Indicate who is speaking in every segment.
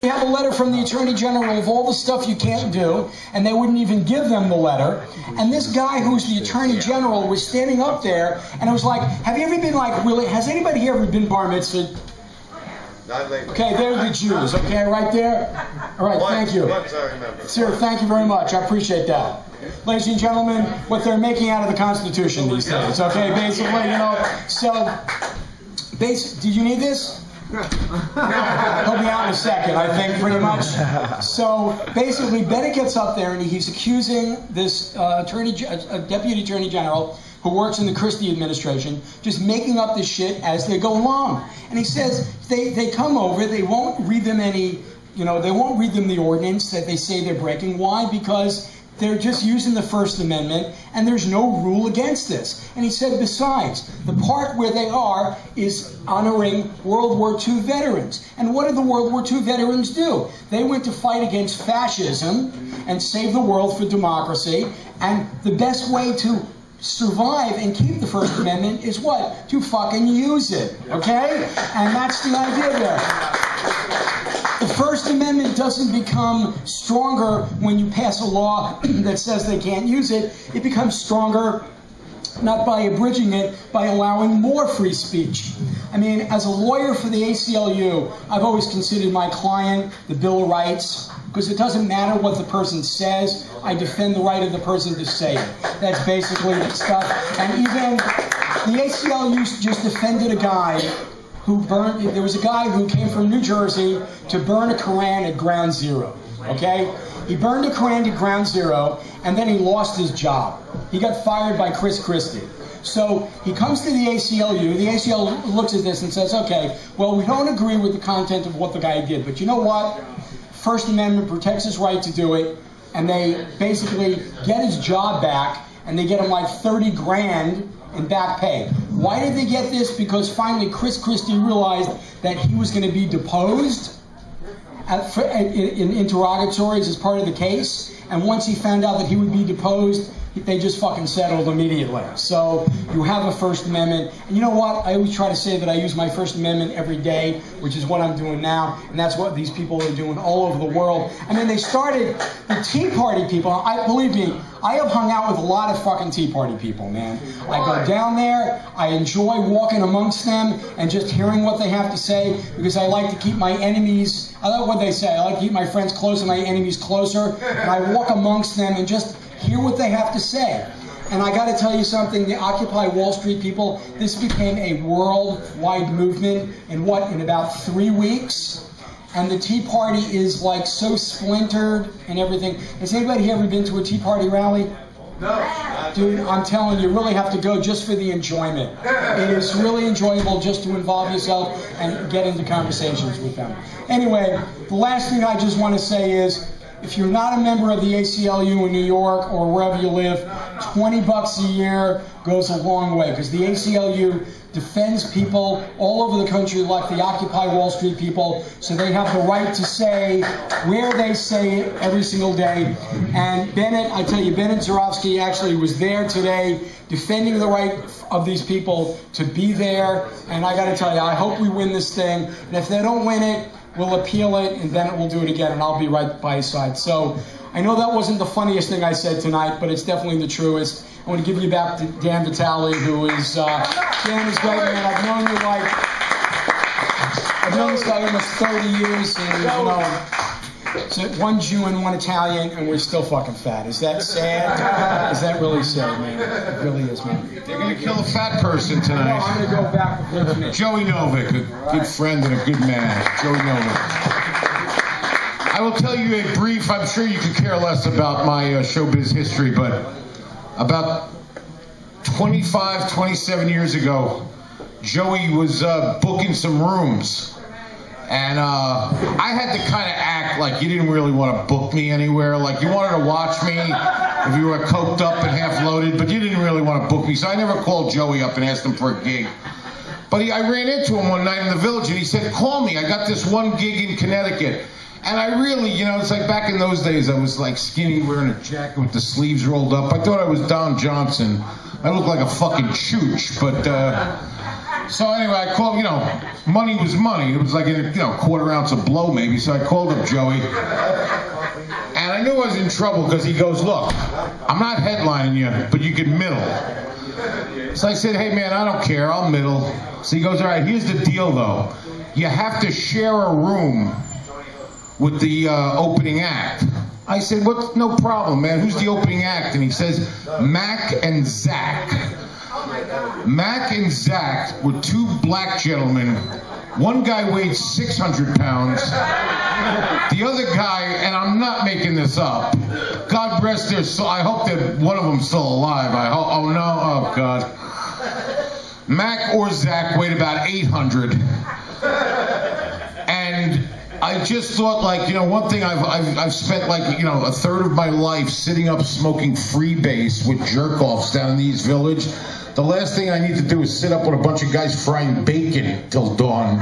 Speaker 1: They have a letter from the Attorney General of all the stuff you can't do, and they wouldn't even give them the letter. And this guy who's the Attorney General was standing up there, and I was like, have you ever been like, really, has anybody here ever been bar mitzvah?
Speaker 2: Not lately.
Speaker 1: Okay, they're the Jews, okay, right there? All right, thank you.
Speaker 2: Once I remember.
Speaker 1: Sir, thank you very much, I appreciate that. Ladies and gentlemen, what they're making out of the Constitution these days, okay, basically, you know, so, did you need this? He'll be out in a second, I think, pretty much. So basically, Bennett gets up there and he's accusing this Deputy Attorney General who works in the Christie administration, just making up this shit as they go along. And he says they come over, they won't read them any, you know, they won't read them the ordinance that they say they're breaking. Why? Because they're just using the First Amendment, and there's no rule against this. And he said, besides, the part where they are is honoring World War II veterans. And what did the World War II veterans do? They went to fight against fascism and save the world for democracy. And the best way to survive and keep the First Amendment is what? To fucking use it, okay? And that's the idea there. The First Amendment doesn't become stronger when you pass a law that says they can't use it. It becomes stronger not by abridging it, by allowing more free speech. I mean, as a lawyer for the ACLU, I've always considered my client the Bill of Rights, because it doesn't matter what the person says, I defend the right of the person to say it. That's basically the stuff. And even the ACLU just defended a guy who there was a guy who came from New Jersey to burn a Koran at Ground Zero, okay? He burned a Koran at Ground Zero, and then he lost his job. He got fired by Chris Christie. So he comes to the ACLU, the ACLU looks at this and says, okay, well, we don't agree with the content of what the guy did, but you know what? First Amendment protects his right to do it, and they basically get his job back, and they get him like 30 grand in back pay. Why did they get this? Because finally Chris Christie realized that he was going to be deposed in interrogatories as part of the case, and once he found out that he would be deposed, they just fucking settled immediately. So you have a First Amendment. And you know what? I always try to say that I use my First Amendment every day, which is what I'm doing now. And that's what these people are doing all over the world. I mean, they started, the Tea Party people, believe me, I have hung out with a lot of fucking Tea Party people, man. I go down there, I enjoy walking amongst them and just hearing what they have to say, because I like to keep my enemies, I like what they say, I like to keep my friends close and my enemies closer. And I walk amongst them and just hear what they have to say. And I got to tell you something, the Occupy Wall Street people, this became a worldwide movement in about 3 weeks. And the Tea Party is like so splintered and everything. Has anybody here ever been to a Tea Party rally?
Speaker 2: No.
Speaker 1: Dude, I'm telling you, you really have to go just for the enjoyment. It is really enjoyable just to involve yourself and get into conversations with them. Anyway, the last thing I just want to say is, if you're not a member of the ACLU in New York or wherever you live, $20 a year goes a long way, because the ACLU defends people all over the country like the Occupy Wall Street people, so they have the right to say where they say it every single day. And Bennett, I tell you, Bennett Zorowski actually was there today defending the right of these people to be there. And I got to tell you, I hope we win this thing. And if they don't win it, we'll appeal it, and then we'll do it again, and I'll be right by his side. So I know that wasn't the funniest thing I said tonight, but it's definitely the truest. I want to give you back to Dan Vitale, who is, Dan is great, man. I've known this guy almost 30 years, and, you know, so one Jew and one Italian, and we're still fucking fat. Is that sad? Is that really sad, man? It really is, man.
Speaker 3: They're going to kill a fat person tonight.
Speaker 1: No, I'm going to go back with me.
Speaker 3: Joey Novick, a good friend and a good man. Joey Novick. I will tell you a brief, I'm sure you could care less about my showbiz history, but about 25, 27 years ago, Joey was booking some rooms. And I had to kind of act like you didn't really want to book me anywhere. Like you wanted to watch me if you were coked up and half loaded, but you didn't really want to book me. So I never called Joey up and asked him for a gig. But I ran into him one night in the Village, and he said, call me. I got this one gig in Connecticut. And I really, you know, it's like back in those days, I was like skinny, wearing a jacket with the sleeves rolled up. I thought I was Don Johnson. I looked like a fucking chooch, but So anyway, I called, money was money. It was like a, quarter ounce of blow maybe. So I called up Joey. And I knew I was in trouble because he goes, look, I'm not headlining you, but you can middle. So I said, hey man, I don't care, I'll middle. So he goes, all right, here's the deal though. You have to share a room with the opening act. I said, what? No problem, man. Who's the opening act? And he says, Mac and Zach. Mac and Zach were two black gentlemen. One guy weighed 600 pounds. The other guy, and I'm not making this up, God rest their soul. I hope that one of them's still alive. I hope. Oh no, oh God. Mac or Zach weighed about 800. And I just thought, like, one thing I've spent, like, a third of my life sitting up smoking freebase with jerk-offs down in the East Village. The last thing I need to do is sit up with a bunch of guys frying bacon till dawn,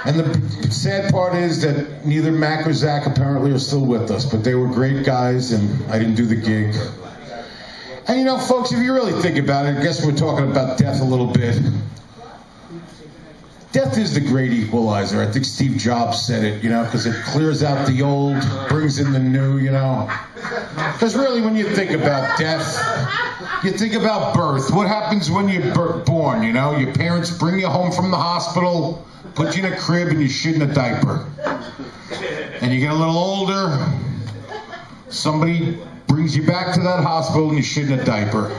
Speaker 3: And the sad part is that neither Mac or Zach apparently are still with us, but they were great guys, and I didn't do the gig. And folks, if you really think about it, I guess we're talking about death a little bit. Death is the great equalizer. I think Steve Jobs said it, because it clears out the old, brings in the new, Because really, when you think about death, you think about birth. What happens when you're born, Your parents bring you home from the hospital, put you in a crib, and you shit in a diaper. And you get a little older, somebody brings you back to that hospital, and you shit in a diaper.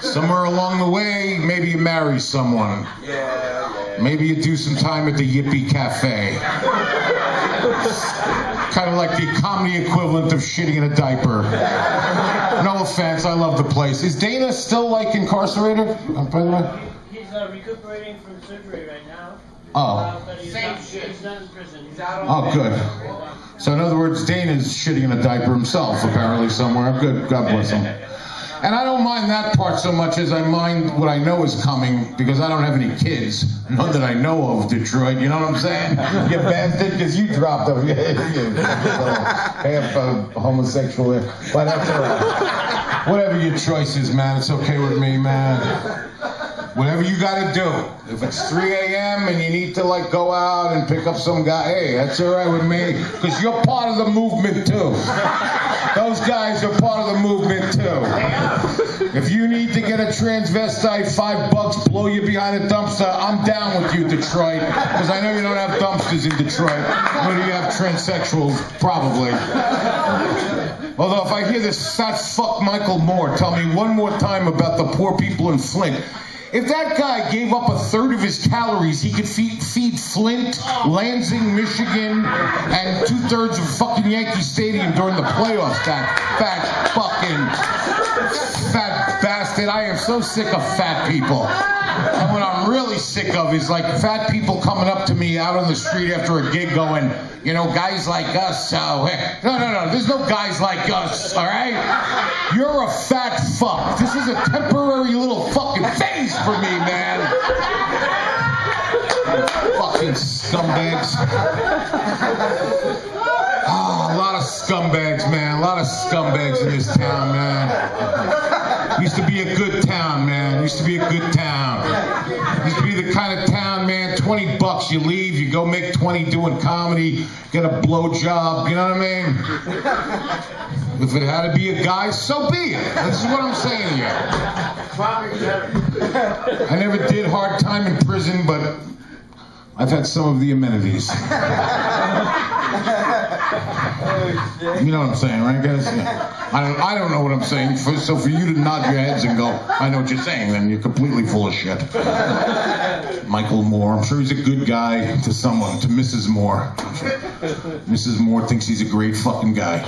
Speaker 3: Somewhere along the way, maybe you marry someone. Maybe you do some time at the Yippee Cafe. Kind of like the comedy equivalent of shitting in a diaper. No offense, I love the place. Is Dana still, like, incarcerated, by the way?
Speaker 4: He's recuperating from surgery right now.
Speaker 3: Oh.
Speaker 4: But he's not in prison. He's out
Speaker 3: Oh, good. So in other words, Dana's shitting in a diaper himself, apparently, somewhere. Good, God bless him. And I don't mind that part so much as I mind what I know is coming, because I don't have any kids. None that I know of, Detroit. You know what I'm saying? You bastard, because you dropped them. Half homosexual. But that's all right. Whatever your choice is, man, it's okay with me, man. Whatever you gotta do. If it's 3 a.m. and you need to, like, go out and pick up some guy, hey, that's all right with me, because you're part of the movement, too. Those guys are part of the movement, too. If you need to get a transvestite, $5, blow you behind a dumpster, I'm down with you, Detroit, because I know you don't have dumpsters in Detroit. Nor do you have transsexuals, probably. Although, if I hear this fat fuck Michael Moore tell me one more time about the poor people in Flint, if that guy gave up a third of his calories, he could feed Flint, Lansing, Michigan, and 2/3 of fucking Yankee Stadium during the playoffs. That fat bastard. I am so sick of fat people. And what I'm really sick of is, like, fat people coming up to me out on the street after a gig going, guys like us, no, there's no guys like us, all right? You're a fat fuck. This is a temporary little fucking phase for me, man. Fucking scumbags. Oh, a lot of scumbags, man. A lot of scumbags in this town, man. Used to be a good town, man. Used to be a good town. Used to be the kind of town, man, $20 you leave, you go make 20 doing comedy, get a blowjob, you know what I mean? If it had to be a guy, so be it. This is what I'm saying to you. I never did hard time in prison, but I've had some of the amenities. You know what I'm saying, right, guys? Yeah. I don't know what I'm saying, so for you to nod your heads and go, I know what you're saying, then you're completely full of shit. Michael Moore, I'm sure he's a good guy to someone, to Mrs. Moore. Mrs. Moore thinks he's a great fucking guy.